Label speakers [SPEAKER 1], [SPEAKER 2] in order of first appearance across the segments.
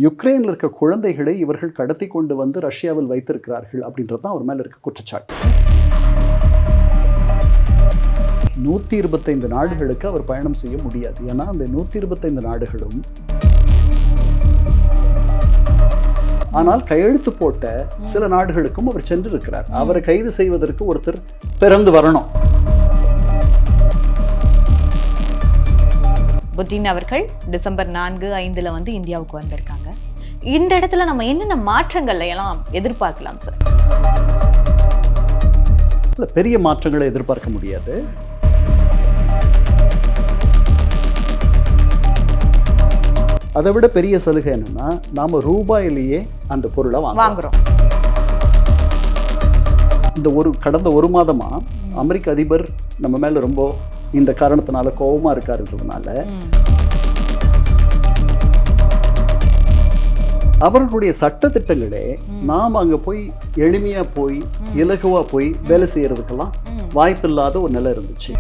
[SPEAKER 1] யுக்ரைனில் இருக்க குழந்தைகளை இவர்கள் கடத்தி கொண்டு வந்து ரஷ்யாவில் வைத்திருக்கிறார்கள் அப்படின்றது தான் அவர் மேலே இருக்க குற்றச்சாட்டு. 125 நாடுகளுக்கு அவர் பயணம் செய்ய முடியாது. ஏன்னா அந்த 125 நாடுகளும் ஆனால் கையெழுத்து போட்ட சில நாடுகளுக்கும் அவர் சென்றிருக்கிறார். அவரை கைது செய்வதற்கு ஒருத்தர் பிறந்து வரணும்.
[SPEAKER 2] புட்டின் அவர்கள் டிசம்பர் 4, 5 வந்து இந்தியாவுக்கு வந்திருக்காங்க. இந்த இடத்துல நம்ம என்னென்ன மாற்றங்கள் எல்லாம் எதிர்பார்க்கலாம் சார்?
[SPEAKER 1] பெரிய மாற்றங்களை எதிர்பார்க்க முடியாது. அதை விட பெரிய சலுகை என்னன்னா, நாம ரூபாயிலேயே அந்த பொருளை வாங்குறோம். இந்த கடந்த ஒரு மாதமா அமெரிக்க அதிபர் நம்ம மேல ரொம்ப இந்த காரணத்தினால கோபமா இருக்காருன்றதுனால அவர்களுடைய சட்ட திட்டங்களே நாம் அங்க போய் எளிமையா போய் இலகுவா போய் வேலை செய்யறதுக்கெல்லாம் வாய்ப்பில்லாத ஒரு நிலை இருந்துச்சு.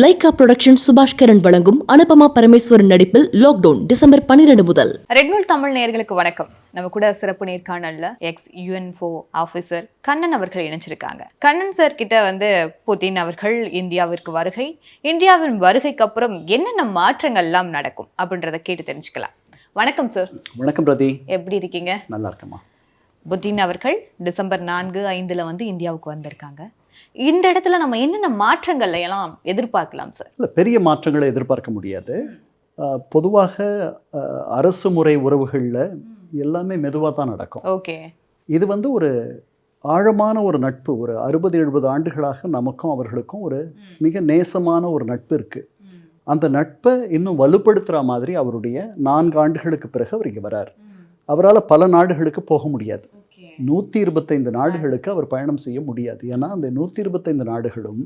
[SPEAKER 3] லைகா புரொடக்ஷன் சுபாஷ் கரன் வழங்கும் அனுபமா பரமேஸ்வரன் நடிப்பில் லாக்டவுன் டிசம்பர் 12 முதல்.
[SPEAKER 2] ரெட்மில் தமிழ் நேயர்களுக்கு வணக்கம். நம்ம கூட சிறப்பு நேர்காணல்ல UNFO ஆபீசர் கண்ணன் அவர்கள் இணைஞ்சிருக்காங்க. கண்ணன் சார் கிட்ட வந்து புதின் அவர்கள் இந்தியாவிற்கு வருகை, இந்தியாவின் வருகைக்கு அப்புறம் என்னென்ன மாற்றங்கள் எல்லாம் நடக்கும் அப்படின்றத கேட்டு தெரிஞ்சுக்கலாம். வணக்கம் சார்.
[SPEAKER 1] வணக்கம் பிரதி. எப்படி
[SPEAKER 2] இருக்கீங்க?
[SPEAKER 1] நல்லா இருக்கமா.
[SPEAKER 2] புதின் அவர்கள் டிசம்பர் 4, 5 வந்து இந்தியாவுக்கு வந்திருக்காங்க. இந்த இடத்துல நம்ம என்னென்ன மாற்றங்கள் எல்லாம் எதிர்பார்க்கலாம் சார்?
[SPEAKER 1] பெரிய மாற்றங்களை எதிர்பார்க்க முடியாது. பொதுவாக அரசு முறை உறவுகளில் எல்லாமே மெதுவாக தான் நடக்கும்.
[SPEAKER 2] ஓகே.
[SPEAKER 1] இது வந்து ஒரு ஆழமான ஒரு நட்பு. ஒரு 60-70 ஆண்டுகளாக நமக்கும் அவர்களுக்கும் ஒரு மிக நேசமான ஒரு நட்பு இருக்கு. அந்த நட்பை இன்னும் வலுப்படுத்துகிற மாதிரி அவருடைய 4 ஆண்டுகளுக்கு பிறகு அவர் இங்கே வரார். அவரால் பல நாடுகளுக்கு போக முடியாது. 125 நாடுகளுக்கு அவர் பயணம் செய்ய முடியாது. ஏன்னா அந்த 125 நாடுகளும்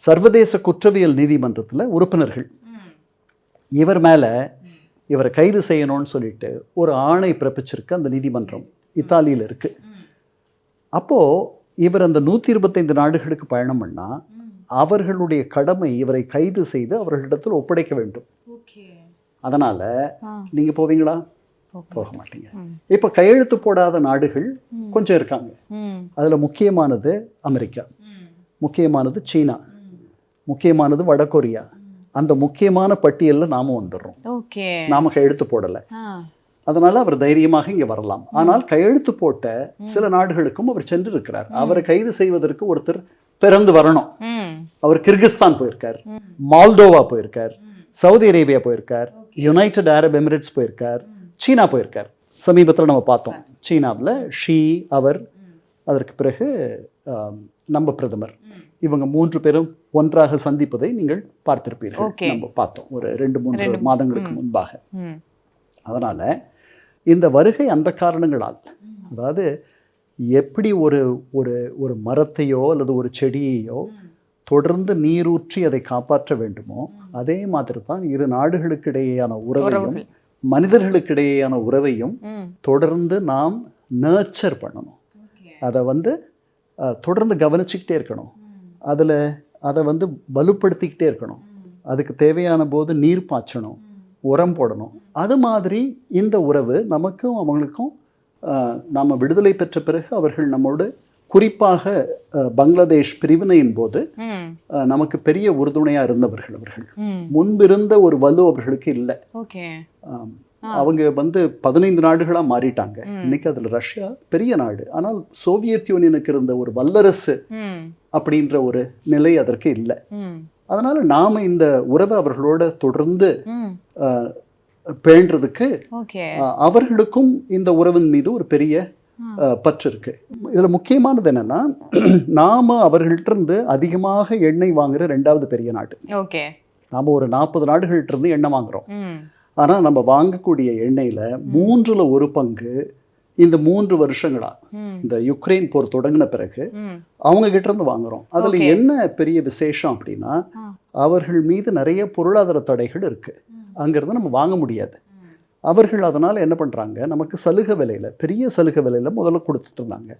[SPEAKER 1] சர்வதேச குற்றவியல் நீதிமன்றத்தில் உறுப்பினர்கள். இவர் மேலே இவரை கைது செய்யணும்னு சொல்லிட்டு ஒரு ஆணை பிறப்பிச்சிருக்கு அந்த நீதிமன்றம், இத்தாலியில் இருக்கு. அப்போது இவர் அந்த 125 நாடுகளுக்கு பயணம் பண்ணால் அவர்களுடைய கடமை இவரை கைது செய்து அவர்களிடத்தில் ஒப்படைக்க வேண்டும். அதனால் நீங்கள் போவீங்களா? போக மாட்டீங்க. இப்ப கையெழுத்து போடாத நாடுகள் கொஞ்சம் இருக்காங்க. அதுல முக்கியமானது அமெரிக்கா, முக்கியமானது சீனா, முக்கியமானது வடகொரியா. அந்த முக்கியமான பட்டியலில் நாம வந்துடுறோம். நாம கையெழுத்து போடல. அதனால அவர் தைரியமாக இங்க வரலாம். ஆனால் கையெழுத்து போட்ட சில நாடுகளுக்கும் அவர் சென்றிருக்கிறார். அவரை கைது செய்வதற்கு ஒருத்தர் பிறந்து வரணும். அவர் கிர்கிஸ்தான் போயிருக்கார், மால்டோவா போயிருக்கார், சவுதி அரேபியா போயிருக்கார், யுனைடெட் அரப் எமிரேட்ஸ் போயிருக்கார், சீனா போயிருக்கார். சமீபத்தில் நம்ம பார்த்தோம் சீனாவில் அவர், அதற்கு பிறகு நம்ம பிரதமர், இவங்க 3 பேரும் ஒன்றாக சந்திப்பதை நீங்கள் பார்த்திருப்பீர்கள். நம்ம பார்த்தோம் ஒரு 2-3 மாதங்களுக்கு முன்பாக. அதனால இந்த வருகை அந்த காரணங்களால், அதாவது எப்படி ஒரு ஒரு ஒரு மரத்தையோ அல்லது ஒரு செடியையோ தொடர்ந்து நீரூற்றி அதை காப்பாற்ற வேண்டுமோ அதே மாதிரி தான் இரு நாடுகளுக்கு இடையேயான உறவையும் மனிதர்களுக்கிடையேயான உறவையும் தொடர்ந்து நாம் நர்ச்சர் பண்ணணும். அதை வந்து தொடர்ந்து கவனிச்சுக்கிட்டே இருக்கணும். அதை வந்து வலுப்படுத்திக்கிட்டே இருக்கணும். அதுக்கு தேவையான போது நீர் பாய்ச்சணும், உரம் போடணும். அது மாதிரி இந்த உறவு நமக்கும் அவங்களுக்கும் நாம் விடுதலை பெற்ற பிறகு அவர்கள் நம்மோடு, குறிப்பாக பங்களாதேஷ் பிரிவினையின் போது நமக்கு பெரிய உறுதுணையா இருந்தவர்கள். அவர்கள் முன்பிருந்த ஒரு வலு அவர்களுக்கு இல்லை. அவங்க வந்து 15 நாடுகளா மாறிட்டாங்க. இன்னைக்கு அதுல ரஷ்யா பெரிய நாடு. ஆனால் சோவியத் யூனியனுக்கு இருந்த ஒரு வல்லரசு அப்படின்ற ஒரு நிலை அதற்கு இல்லை. அதனால நாம இந்த உறவை அவர்களோட தொடர்ந்து பேணுறதுக்கு அவர்களுக்கும் இந்த உறவின் மீது ஒரு பெரிய பற்று இருக்கு. இதுல முக்கியமானது என்னன்னா, நாம அவர்கள்ட்ட இருந்து அதிகமாக எண்ணெய் வாங்குற 2வது பெரிய நாடு. நாம ஒரு 40 நாடுகள்ட்ட இருந்து எண்ணெய் வாங்குறோம். ஆனா நம்ம வாங்கக்கூடிய எண்ணெயில 3ல் 1 பங்கு இந்த 3 வருஷங்களா, இந்த யுக்ரைன் போர் தொடங்கின பிறகு அவங்க கிட்ட இருந்து வாங்குறோம். அதுல என்ன பெரிய விசேஷம் அப்படின்னா, அவர்கள் மீது நிறைய பொருளாதார தடைகள் இருக்கு. அங்கிருந்து நம்ம வாங்க முடியாது. அவர்கள் அதனால் என்ன பண்ணுறாங்க, நமக்கு சலுகை விலையில், பெரிய சலுகை விலையில் முதல்ல கொடுத்துட்டு இருந்தாங்க.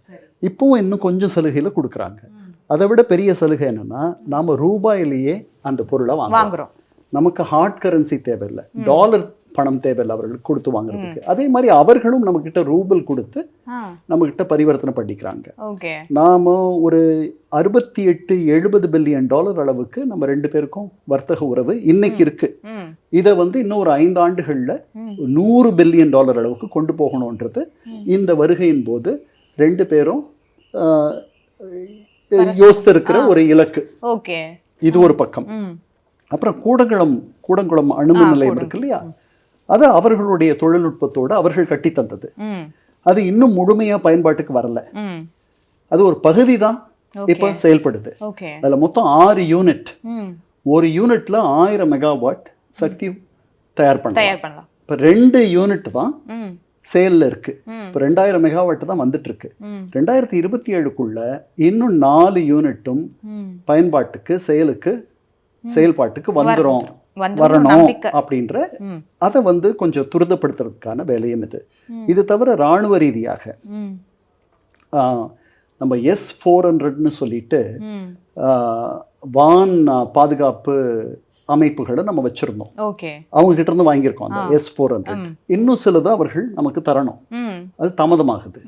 [SPEAKER 1] இப்போவும் இன்னும் கொஞ்சம் சலுகையில் கொடுக்குறாங்க. அதை விட பெரிய சலுகை என்னன்னா நாம ரூபாயிலேயே அந்த பொருளை
[SPEAKER 2] வாங்குறோம்.
[SPEAKER 1] நமக்கு ஹார்ட் கரன்சி தேவையில்லை, டாலர் பணம் தேவையில்லை அவர்களுக்கு கொடுத்து வாங்குறதுக்கு. அதே மாதிரி அவர்களும் நம்ம கிட்ட ரூபல் கொடுத்து நம்ம கிட்ட பரிவர்த்தனை பண்ணிக்கிறாங்க. நாம ஒரு 68-70 பில்லியன் டாலர் அளவுக்கு நம்ம 2 பேருக்கும் வர்த்தக உறவு இன்னைக்கு இருக்கு. இதை வந்து இன்னும் ஒரு 5 ஆண்டுகள்ல 100 பில்லியன் டாலர் அளவுக்கு கொண்டு போகணும்ன்றது இந்த வருகையின் போது 2 பேரும் யோசித்திருக்கிற ஒரு இலக்கு. இது ஒரு பக்கம். அப்புறம் கூடங்குளம் அணுமின் நிலையம் இருக்கு இல்லையா, அது அவர்களுடைய தொழில்நுட்பத்தோடு அவர்கள் கட்டி தந்தது. அது இன்னும் முழுமையா பயன்பாட்டுக்கு வரல. அது ஒரு பகுதி தான் இப்ப செயல்படுது. அதுல மொத்தம் 6 யூனிட். ஒரு யூனிட்ல 1000 மெகாவாட் சக்தி தயார் பண்ணலாம். இப்ப 2 யூனிட் தான் செயல்ல இருக்கு. இப்போ 2000 மெகாவாட் தான் வந்துட்டு இருக்கு. 2027க்குள்ள இன்னும் 4 யூனிட்டும் பயன்பாட்டுக்கு செயல்பாட்டுக்கு வரணும் அப்படின்ற அதை வந்து கொஞ்சம் துரிதப்படுத்துறதுக்கான வேலையும் இது. இது தவிர ராணுவ ரீதியாக நம்ம S-400ன்னு சொல்லிட்டு வான் பாதுகாப்பு அமைப்புகளை நம்ம வச்சிருந்தோம். அவங்க கிட்ட இருந்து வாங்கியிருக்கோம் அந்த S-400. இன்னும் சிலது அவர்கள் நமக்கு தரணும். அது தாமதமாகுது.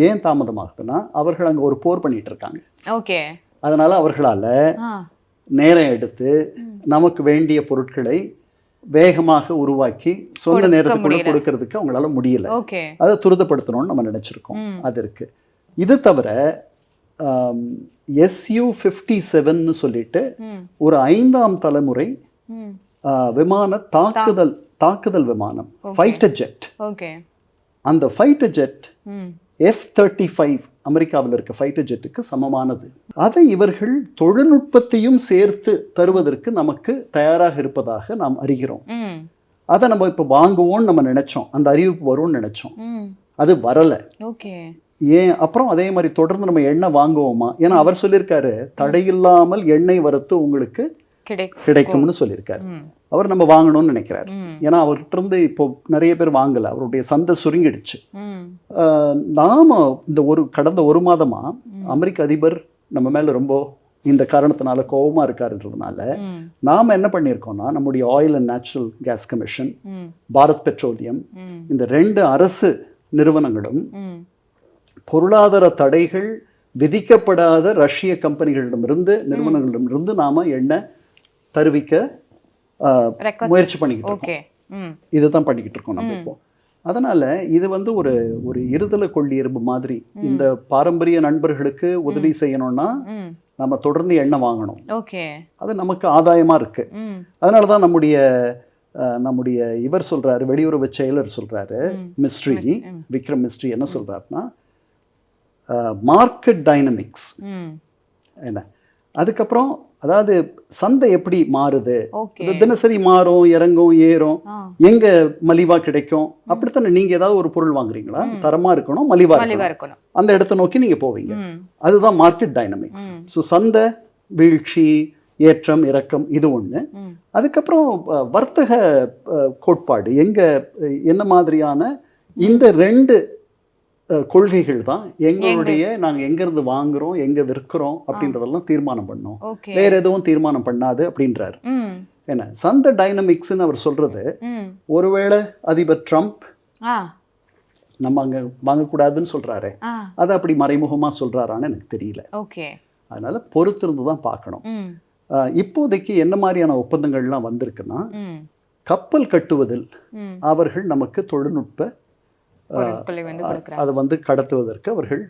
[SPEAKER 1] ஏன் தாமதமாகுதுன்னா அவர்கள் அங்க ஒரு போர் பண்ணிட்டு இருக்காங்க. அதனால அவர்களால நேரம் எடுத்து நமக்கு வேண்டிய பொருட்களை வேகமாக உருவாக்கி சொன்ன நேரத்துக்குள்ள கொடுக்கறதுக்கு அவங்களால முடியல. அதை துரிதப்படுத்தணும்னு நம்ம நினைச்சிருக்கோம். அது இருக்கு. இது தவிர Su-57ன்னு சொல்லிட்டு ஒரு 5ஆம் தலைமுறை விமான தாக்குதல் விமானம், ஃபைட்டர் ஜெட். அந்த ஃபைட்டர் ஜெட் F-35 அமெரிக்காவில் இருக்க ஃபைட்டர் ஜெட்டுக்கு சமமானது. அதை இவர்கள் தொழில்நுட்பத்தையும் சேர்த்து தருவதற்கு நமக்கு தயாராக இருப்பதாக நாம் அறிகிறோம். அதை நம்ம இப்ப வாங்குவோம்னு நம்ம நினைச்சோம், அந்த அறிவிப்பு வரும்னு நினைச்சோம், அது வரல. ஏன்? அப்புறம் அதே மாதிரி தொடர்ந்து நம்ம எண்ணெய் வாங்குவோமா? ஏன்னா அவர் சொல்லியிருக்காரு தடையில்லாமல் எண்ணெய் வரத்து உங்களுக்கு கிடைக்கும்னு சொல்லியிருக்காரு. அவர் நம்ம வாங்கணும்னு நினைக்கிறார். ஏன்னா அவர்கிட்ட இருந்து இப்போ நிறைய பேர் வாங்கல, அவருடைய சந்தை சுருங்கிடுச்சு. நாம இந்த கடந்த ஒரு மாதமா அமெரிக்க அதிபர் நம்ம மேல ரொம்ப இந்த காரணத்தினால கோபமா இருக்காருன்றதுனால நாம என்ன பண்ணியிருக்கோம்னா நம்முடைய oil and natural gas commission, Bharat petroleum, இந்த 2 அரசு நிறுவனங்களும் பொருளாதார தடைகள் விதிக்கப்படாத ரஷ்ய நிறுவனங்களிடமிருந்து நாம எண்ணெய் தருவிக்க முயற்சி பண்ணிக்கிட்டு இருக்கோம். இதுதான் பண்ணிக்கிட்டு இருக்கோம் நம்ம இப்போ. அதனால இது வந்து ஒரு இருதலை கொள்ளி எறும்பு மாதிரி. இந்த பாரம்பரிய நண்பர்களுக்கு உதவி செய்யணும்னா நம்ம தொடர்ந்து எண்ணெய் வாங்கணும். அது நமக்கு ஆதாயமா இருக்கு. அதனாலதான் நம்முடைய இவர் சொல்றாரு, வெளியுறவு செயலர் சொல்றாரு, விக்ரம் மிஸ்ட்ரி என்ன சொல்றாருன்னா மார்க்கெட் டைனமிக்ஸ் என்ன, அதுக்கப்புறம் அதாவது சந்தை எப்படி மாறுது, தினசரி மாறும், இறங்கும், ஏறும், எங்க மலிவா கிடைக்கும். அப்படித்தானே நீங்க ஏதாவது ஒரு பொருள் வாங்குறீங்களா, தரமா இருக்கணும், மலிவா இருக்கணும், அந்த இடத்தை நோக்கி நீங்க போவீங்க. அதுதான் மார்க்கெட் டைனமிக்ஸ். ஸோ சந்தை வீழ்ச்சி, ஏற்றம், இறக்கம், இது ஒண்ணு. அதுக்கப்புறம் வர்த்தக கோட்பாடு என்ன மாதிரியான இந்த 2 கொள்கைகள் தான் நாங்க எங்க இருந்து வாங்குறோம், எங்க விற்கிறோம் அப்படின்றதெல்லாம் தீர்மானம் பண்ணோம். வேற எதுவும் தீர்மானம் பண்ணாது அப்படின்றாரு. என்ன சந்தை டைனமிக்ஸ் அவர் சொல்றது, ஒருவேளை அதிபர் ட்ரம்ப் நம்ம அங்க வாங்கக்கூடாதுன்னு சொல்றாரு, அதை அப்படி மறைமுகமா சொல்றாரான்னு எனக்கு தெரியல. அதனால பொறுத்திருந்து தான் பார்க்கணும். இப்போதைக்கு என்ன மாதிரியான ஒப்பந்தங்கள்லாம் வந்திருக்குன்னா, கப்பல் கட்டுவதில் அவர்கள் நமக்கு தொழில்நுட்ப அதை வந்து கடத்துவதற்கு அவர்கள்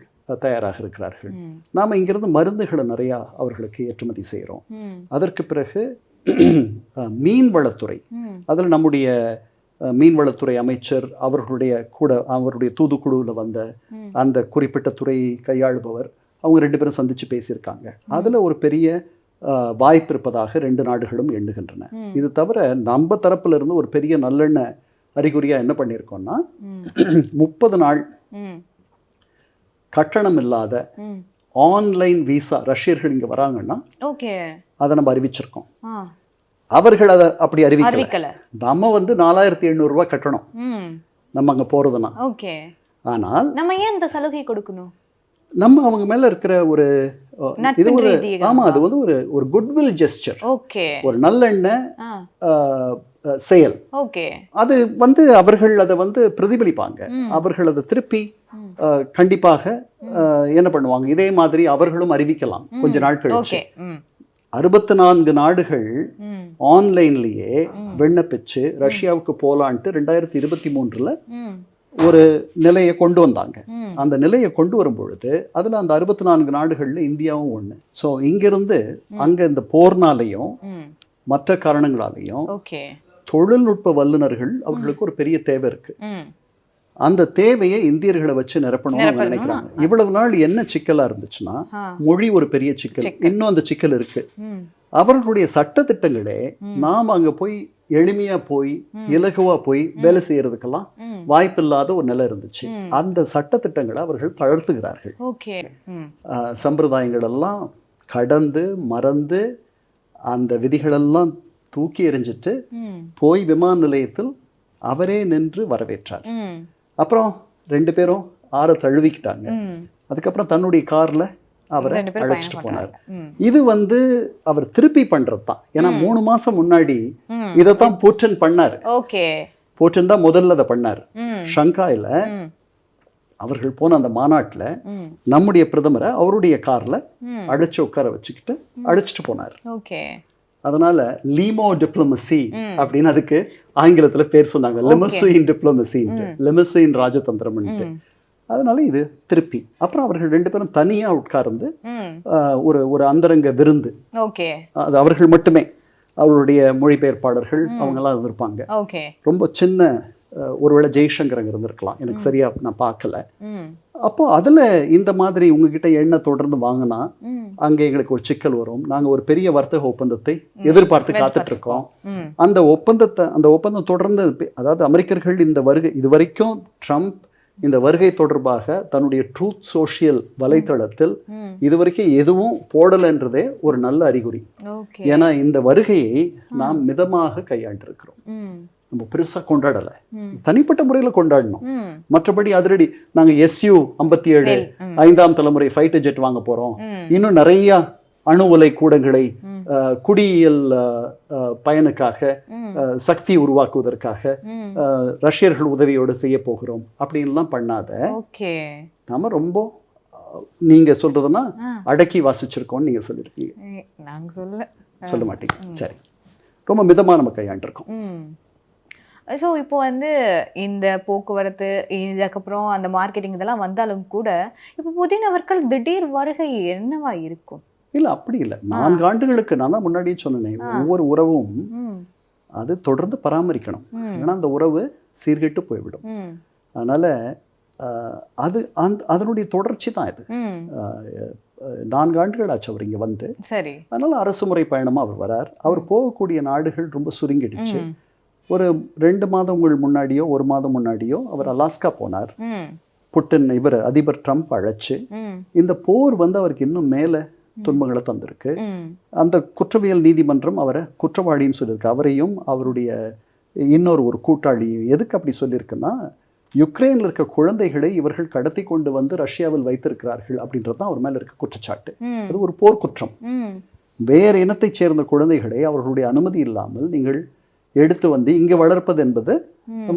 [SPEAKER 1] தயாராக இருக்கிறார்கள். நாம இங்கிருந்து மருந்துகளை நிறைய அவர்களுக்கு ஏற்றுமதி செய்கிறோம். அதற்கு பிறகு மீன்வளத்துறை, அதில் நம்முடைய மீன்வளத்துறை அமைச்சர் அவருடைய தூதுக்குழுவில் வந்த அந்த குறிப்பிட்ட துறையை கையாளுபவர், அவங்க 2 பேரும் சந்திச்சு பேசியிருக்காங்க. அதுல ஒரு பெரிய வாய்ப்பு இருப்பதாக 2 நாடுகளும் எண்ணுகின்றன. இது தவிர நம்ம தரப்புல இருந்து ஒரு பெரிய நல்லெண்ணெய் அறிகுறியா என்ன பண்ணியிருக்கோம்னா 30 நாள் கட்டணம் இல்லாத ஆன்லைன் விசா, ரஷ்யர்கள் இங்க வராங்கன்னா அதை நம்ம அறிவிச்சிருக்கோம். அவர்கள் அதை அப்படி அறிவிக்கல. நம்ம வந்து 4700 ரூபாய் கட்டணும் நம்ம அங்க போறதுன்னா. ஆனால்
[SPEAKER 2] நம்ம ஏன் இந்த சலுகை கொடுக்கணும்?
[SPEAKER 1] நம்ம அவங்க மேல இருக்கிற ஒரு இது
[SPEAKER 2] நட்பின்
[SPEAKER 1] ஒரு
[SPEAKER 2] ரீதியாக.
[SPEAKER 1] ஆமா அது வந்து ஒரு குட்வில் ஜெஸ்டர்,
[SPEAKER 2] ஓகே
[SPEAKER 1] ஒரு நல்லெண்ணெய் செயல்.
[SPEAKER 2] ஓகே
[SPEAKER 1] அது வந்து அவர்கள் அதை வந்து பிரதிபலிப்பாங்க. அவர்கள் அதை திருப்பி கண்டிப்பாக என்ன பண்ணுவாங்க, இதே மாதிரி அவர்களும் அறிவிக்கலாம் கொஞ்ச நாள் கழிச்சு.
[SPEAKER 2] ஓகே
[SPEAKER 1] 64 நாடுகள் ஆன்லைன்லயே விண்ணப்பிச்சு ரஷ்யாவுக்கு போலான்ட்டு 2023 ஒரு நிலையை கொண்டு வந்தாங்க. அந்த நிலையை கொண்டு வரும் பொழுது அதுல அந்த 64 நாடுகள்ல இந்தியாவும் ஒண்ணு. ஸோ இங்கிருந்து அங்க இந்த போர்னாலையும் மற்ற காரணங்களாலையும்
[SPEAKER 2] ஓகே
[SPEAKER 1] தொழில்நுட்ப வல்லுநர்கள் அவர்களுக்கு ஒரு பெரிய தேவை இருக்கு. அந்த தேவையை இந்தியர்களை வச்சு நிரப்பணும்னு அவங்க நினைக்கிறாங்க. இவ்வளவு நாள் என்ன சிக்கலா இருந்துச்சுன்னா மொழி ஒரு பெரிய சிக்கல். இன்னும் அந்த சிக்கல் இருக்கு. அவர்களுடைய சட்ட திட்டங்களே நாம் அங்க போய் எளிமையா போய் இலகுவா போய் வேலை செய்யறதுக்கெல்லாம் வாய்ப்பில்லாத ஒரு நிலை இருந்துச்சு. அந்த சட்ட திட்டங்களை அவர்கள் தளர்த்துகிறார்கள்.
[SPEAKER 2] ஓகே
[SPEAKER 1] சம்பிரதாயங்கள் எல்லாம் கடந்து மறந்து அந்த விதிகளெல்லாம் தூக்கி எறிஞ்சிட்டு போய் விமான நிலையத்தில் அவரே நின்று வரவேற்றார். அப்புறம் 2 பேரும் ஆற தழுவிக்கிட்டாங்க. அதுக்கப்புறம் தன்னுடைய கார்ல அவரை அழைச்சிட்டு போனார். இது வந்து அவர் திருப்பி பண்றது தான். ஏன்னா 3 மாசம் முன்னாடி இதைத்தான் புட்டின் பண்ணாரு.
[SPEAKER 2] ஓகே
[SPEAKER 1] புட்டின் தான் முதல்ல அதை பண்ணாரு. ஷங்காயில அவர்கள் போன அந்த மாநாட்டுல நம்முடைய பிரதமரை அவருடைய கார்ல அழைச்சு உட்கார வச்சுக்கிட்டு அழைச்சிட்டு போனார்.
[SPEAKER 2] ஓகே
[SPEAKER 1] அதனால லீமோ டிப்ளமசி அப்படின்னு அதுக்கு ஆங்கிலத்துல பேர் சொன்னாங்க. லெமசீன் டிப்ளமசி, லெமசீன் ராஜதந்திரம். அதனால இது திருப்பி அப்புறம் அவர்கள் 2 பேரும் தனியா உட்கார்ந்து ஒரு அந்தரங்க விருந்து.
[SPEAKER 2] ஓகே
[SPEAKER 1] அது அவர்கள் மட்டுமே, அவருடைய மொழிபெயர்ப்பாளர்கள் அவங்க எல்லாம் இருந்திருப்பாங்க.
[SPEAKER 2] ஓகே
[SPEAKER 1] ரொம்ப சின்ன ஒருவேளை ஜெய்சங்கர் அங்க இருந்திருக்கலாம், எனக்கு சரியா நான் பார்க்கல. அப்போ அதுல இந்த மாதிரி உங்ககிட்ட எண்ணெய் தொடர்ந்து வாங்கினா அங்க எங்களுக்கு ஒரு சிக்கல் வரும். நாங்க ஒரு பெரிய வர்த்தக ஒப்பந்தத்தை எதிர்பார்த்து காத்துட்டு இருக்கோம். அந்த ஒப்பந்தம் தொடர்ந்து, அதாவது அமெரிக்கர்கள் இந்த வருகை இதுவரைக்கும் ட்ரம்ப் இந்த வருகை தொடர்பாக தன்னுடைய ட்ரூத் சோஷியல் வலைத்தளத்தில் இதுவரைக்கும் எதுவும் போடலைன்றதே ஒரு நல்ல அறிகுறி. ஏன்னா இந்த வருகையை நாம் மிதமாக கையாண்டிருக்கிறோம். நம்ம பெருசா கொண்டாடல, தனிப்பட்ட முறையில கொண்டாடணும். மற்றபடி அதிரடி நாங்க SU-57 5ஆம் தலைமுறை ஃபைட்டர் ஜெட் வாங்க போறோம், இன்னும் நிறைய அணு உலை கூடங்களை குடியியல் பயனுக்காக சக்தி உருவாக்குவதற்காக ரஷ்யர்கள் உதவியோடு செய்ய போகிறோம் அப்படின்லாம் பண்ணாத. நாம ரொம்ப நீங்க சொல்றதுன்னா அடக்கி வாசிச்சிருக்கோம்னு நீங்க சொல்லிருக்கீங்க.
[SPEAKER 2] நாங்க
[SPEAKER 1] சொல்ல மாட்டீங்க. சரி, ரொம்ப மிதமா நம்ம கையாண்டிருக்கோம்.
[SPEAKER 2] ஸோ இப்போ வந்து இந்த போக்குவரத்து இதுக்கப்புறம் அந்த மார்க்கெட்டிங் இதெல்லாம் வந்தாலும் கூட இப்போ புதின் அவர்கள் திடீர் வருகை என்னவா இருக்கும்?
[SPEAKER 1] இல்ல அப்படி இல்லை. 4 ஆண்டுகளுக்கு நான் தான் முன்னாடியே சொன்னேன், ஒவ்வொரு உறவும் அது தொடர்ந்து பராமரிக்கணும். ஏன்னா அந்த உறவு சீர்கெட்டு போய்விடும். அதனால அது அதனுடைய தொடர்ச்சி தான் இது. 4 ஆண்டுகள் ஆச்சு அவர் இங்க வந்து.
[SPEAKER 2] சரி.
[SPEAKER 1] அதனால அரசு முறை பயணமா அவர் வரார். அவர் போகக்கூடிய நாடுகள் ரொம்ப சுருங்கிடுச்சு. ஒரு 2 மாதங்கள் முன்னாடியோ 1 மாதம் முன்னாடியோ அவர் அலாஸ்கா போனார். புட்டின் அதிபர் ட்ரம்ப் அழைச்சு, இந்த போர் வந்து அவருக்கு இன்னும் மேல துன்பங்களை தந்திருக்கு. அந்த குற்றவியல் நீதிமன்றம் அவரை குற்றவாளின்னு சொல்லியிருக்கு. அவரையும் அவருடைய இன்னொரு கூட்டாளியும். எதுக்கு அப்படி சொல்லியிருக்குன்னா, யுக்ரைன்ல இருக்க குழந்தைகளை இவர்கள் கடத்தி கொண்டு வந்து ரஷ்யாவில் வைத்திருக்கிறார்கள் அப்படின்றது தான் அவர் மேல இருக்க குற்றச்சாட்டு. அது ஒரு போர் குற்றம். வேறு இனத்தைச் சேர்ந்த குழந்தைகளை அவர்களுடைய அனுமதி இல்லாமல் நீங்கள் எடுத்து வந்து இங்க வளர்ப்பது என்பது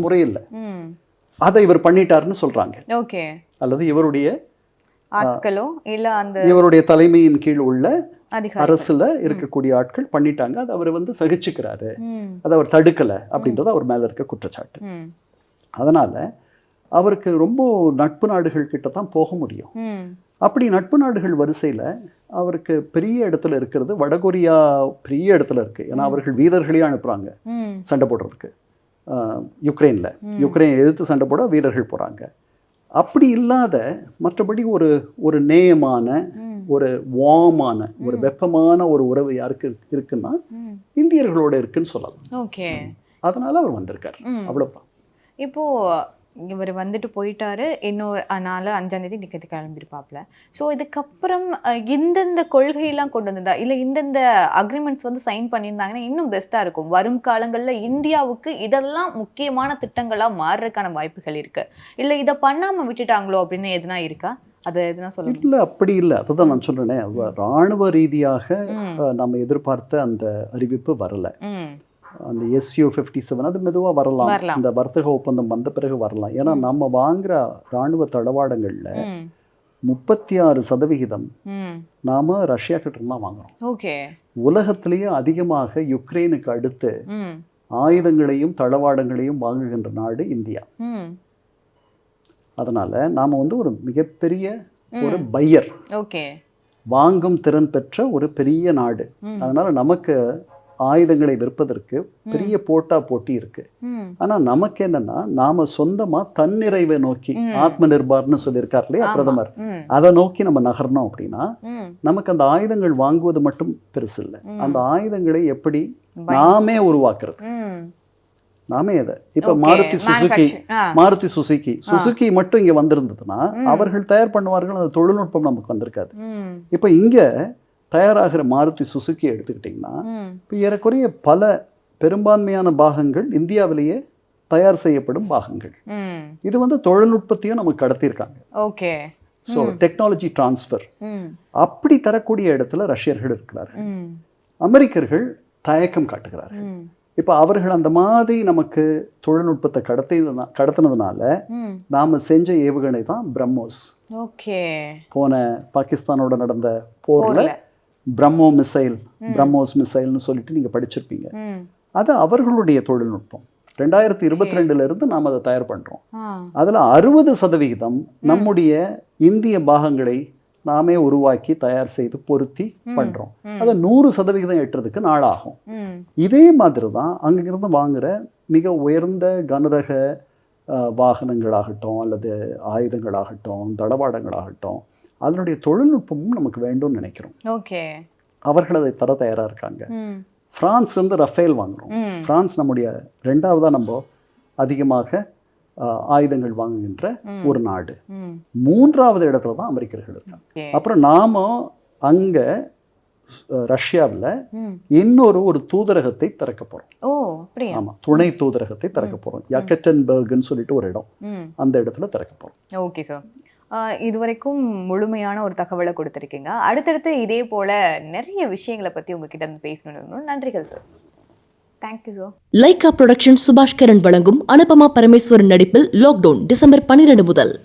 [SPEAKER 1] முறையில்லை. அதை இவர் பண்ணிட்டாருன்னு சொல்றாங்க. அல்லது இவருடைய இவருடைய தலைமையின் கீழ் உள்ள அரசுல இருக்கக்கூடிய ஆட்கள் பண்ணிட்டாங்க. அது அவர் வந்து சகிச்சுக்கிறாரு, அதை அவர் தடுக்கல அப்படின்றது அவர் மேல இருக்க குற்றச்சாட்டு. அதனால அவருக்கு ரொம்ப நட்பு நாடுகள் கிட்ட தான் போக முடியும். அப்படி நட்பு நாடுகள் வரிசையில அவருக்கு பெரிய இடத்துல இருக்கிறது வடகொரியா. பெரிய இடத்துல இருக்கு. ஏன்னா அவர்கள் வீரர்களையும் அனுப்புறாங்க சண்டை போடுறதுக்கு. யுக்ரைன்ல யுக்ரைன் எதிர்த்து சண்டை போட வீரர்கள் போறாங்க. அப்படி இல்லாத மற்றபடி ஒரு நேயமான ஒரு வார்மான ஒரு வெப்பமான ஒரு உறவு யாருக்கு இருக்குன்னா இந்தியர்களோட இருக்குன்னு சொல்லலாம். அதனால அவர் வந்திருக்காரு, அவ்வளவுதான்.
[SPEAKER 2] இப்போ இவர் வந்துட்டு போயிட்டாரு. இன்னொரு 5ஆம் தேதி டிக்கெட் கிளம்பிருப்பாப்ல. ஸோ இதுக்கப்புறம் இந்தந்த கொள்கையெல்லாம் கொண்டு வந்ததா இல்லை இந்தந்த அக்ரிமெண்ட்ஸ் வந்து சைன் பண்ணியிருந்தாங்கன்னா இன்னும் பெஸ்ட்டாக இருக்கும். வரும் காலங்களில் இந்தியாவுக்கு இதெல்லாம் முக்கியமான திட்டங்களாக மாறுறதுக்கான வாய்ப்புகள் இருக்கு. இல்லை இதை பண்ணாமல் விட்டுட்டாங்களோ அப்படின்னு எதுனா இருக்கா? அது எதுனா சொல்லுங்க.
[SPEAKER 1] இல்லை, அப்படி இல்லை. அதுதான் நான் சொல்றேனே, இராணுவ ரீதியாக நம்ம எதிர்பார்த்த அந்த அறிவிப்பு வரல. அந்த SU-57 அது மெதுவாக வரலாம், இந்த வர்த்தக ஒப்பந்தம் வந்த பிறகு வரலாம். ஏன்னா நம்ம வாங்குற இராணுவ தளவாடங்கள்ல 36% நாம ரஷ்யா கிட்ட இருந்தா வாங்குறோம்.
[SPEAKER 2] ஓகே.
[SPEAKER 1] உலகத்திலேயே அதிகமாக யுக்ரைனுக்கு அடுத்து ஆயுதங்களையும் தளவாடங்களையும் வாங்குகின்ற நாடு இந்தியா. அதனால நாம வந்து ஒரு மிகப்பெரிய ஒரு பையர்,
[SPEAKER 2] ஓகே,
[SPEAKER 1] வாங்கும் திறன் பெற்ற ஒரு பெரிய நாடு. அதனால நமக்கு ஆயுதங்களை விற்பதற்கு பெரிய போட்டி இருக்கு. ஆனா நமக்கு என்னன்னா, நாம சொந்தமா தன்னிறைவை நோக்கி ஆத்ம நிர்பார்னு சொல்லியிருக்கார் இல்லையா பிரதமர், அதை நோக்கி நம்ம நகரணும் அப்படின்னா நமக்கு அந்த ஆயுதங்கள் வாங்குவது மட்டும் பெருசு இல்லை. அந்த ஆயுதங்களை எப்படி நாமே உருவாக்குறது, நாமே அதை இப்ப மாருதி சுசுகி மட்டும் இங்க வந்திருந்ததுன்னா அவர்கள் தயார் பண்ணுவார்கள், அந்த தொழில்நுட்பம் நமக்கு வந்திருக்காது. இப்ப இங்க தயாராகிற மாருதி சுசுகி எடுத்துக்கிட்டிங்கன்னா இப்போ ஏறக்குறைய பல பெரும்பான்மையான பாகங்கள் இந்தியாவிலேயே தயார் செய்யப்படும் பாகங்கள். இது வந்து தொழில்நுட்பத்தையும் நமக்கு கடத்தியிருக்காங்க.
[SPEAKER 2] ஓகே.
[SPEAKER 1] ஸோ டெக்னாலஜி டிரான்ஸ்ஃபர் அப்படி தரக்கூடிய இடத்துல ரஷ்யர்கள் இருக்கிறார்கள். அமெரிக்கர்கள் தயக்கம் காட்டுகிறார்கள். இப்போ அவர்கள் அந்த மாதிரி நமக்கு தொழில்நுட்பத்தை கடத்தினதுனால நாம செஞ்ச ஏவுகணை தான் பிரம்மோஸ்.
[SPEAKER 2] ஓகே. போன
[SPEAKER 1] பாகிஸ்தானோட நடந்த போர்ல பிரம்மோஸ் மிசைல்னு சொல்லிட்டு நீங்க படிச்சிருப்பீங்க. அது அவர்களுடைய தொழில்நுட்பம். 2022 இருந்து நாம் அதை தயார் பண்றோம். அதுல 60% நம்முடைய இந்திய பாகங்களை நாமே உருவாக்கி தயார் செய்து பொருத்தி பண்றோம். அதை 100% எட்டுறதுக்கு நாளாகும். இதே மாதிரி தான் அங்கிருந்து வாங்குற மிக உயர்ந்த கனரக வாகனங்களாகட்டும் அல்லது ஆயுதங்களாகட்டும் தளவாடங்களாகட்டும் அதனுடைய தொழில்நுட்பமும் நமக்கு வேண்டும்னு நினைக்கிறோம்.
[SPEAKER 2] ஓகே.
[SPEAKER 1] அவர்கள் அதை தர தயாரா இருக்காங்க. பிரான்ஸ்ல இருந்து ரஃபேல் வாங்குறோம். பிரான்ஸ் நம்முடைய 2ஆவதா நம்ம அதிகமாக ஆயுதங்கள் வாங்குகின்ற ஒரு நாடு. 3ஆவது இடத்துல தான் அமெரிக்கர்கள் இருக்காங்க. அப்புறம் நாம அங்க ரஷ்யாவில் இன்னொரு தூதரகத்தை திறக்க போறோம். ஆமா, துணை தூதரகத்தை திறக்க போறோம். யெகட்டன்பர்க்னு சொல்லிட்டு ஒரு இடம், அந்த இடத்துல திறக்க போறோம்.
[SPEAKER 2] ஓகே சார், இதுவரைக்கும் முழுமையான ஒரு தகவலை கொடுத்துருக்கீங்க. அடுத்தடுத்து இதே போல நிறைய விஷயங்களை பத்தி உங்ககிட்ட இருந்து பேசணும். நன்றிகள் sir. Thank you sir.
[SPEAKER 3] Lyca production Subaskaran வழங்கும் அனுபமா பரமேஸ்வரன் நடிப்பில் லாக்டவுன் டிசம்பர் 12 முதல்.